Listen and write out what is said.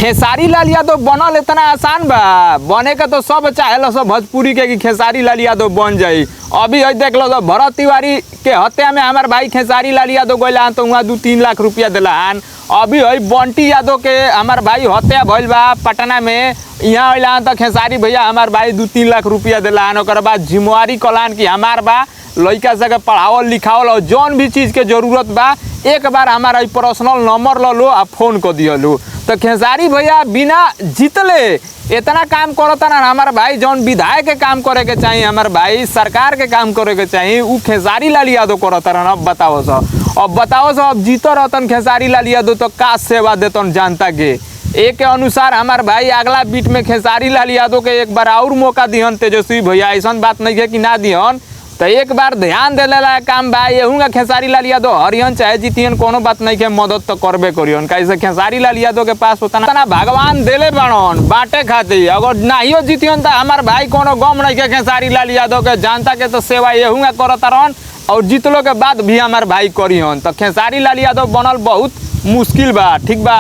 खेसारी लाल यादव बनल इतना आसान बा, बने के तो सब चाहेला सब भोजपुरी के कि खेसारी लाल यादव बन जाई। अभी देख लो तो भरत तिवारी के हत्या में हमार भाई खेसारी लाल यादव गइला तो वहाँ 2-3 लाख रुपया दिलान। अभी बंटी यादव के हमार भाई हत्या भइल बा पटना में, यहाँ अला तो खेसारी भैया हमार भाई 2-3 लाख रुपया दिलान। ओकर बाद जिम्मेवारी कलान कि हमार बा लड़का सब पढ़ावल लिखावल और जौन भी चीज़ के जरूरत बा एक बार हमारा पर्सनल नंबर ल लो आ फोन कर दियो। तो खेसारी भैया बिना जीतले इतना काम करता ना, हमारे भाई जौन विधायक के काम करे के चाहिए, हमारे भाई सरकार के काम करे के चाहिए, वो खेसारी लाल यादव करता रहा। अब बताओ सो अब जीतो रहतन खेसारी लाल यादव तो का सेवा देतन जनता के। एक के अनुसार हमारे भाई अगला बीट में खेसारी लाल यादव के एक बार और मौका दिहन तेजस्वी भैया, ऐसा बात नहीं है कि ना दिहन, तो एक बार ध्यान दे ला काम बा। यहूँगा खेसारी लाल यादव हरियन चाहे जीतियन कोनो बात नहीं के मदद तो करबे करियन। कैसे खेसारी लाल यादव के पास होता ना भगवान देले बनन बाटे खातिर, अगर नाहियो जीतियन तो हमार भाई कोनो गम नहीं के खेसारी लाल यादव के जनता के तो सेवा यहूँगा करता रहन और जीतलो के बाद भी हमार भाई करियन। तो खेसारी लाल यादव बनल बहुत मुश्किल बा, ठीक बा।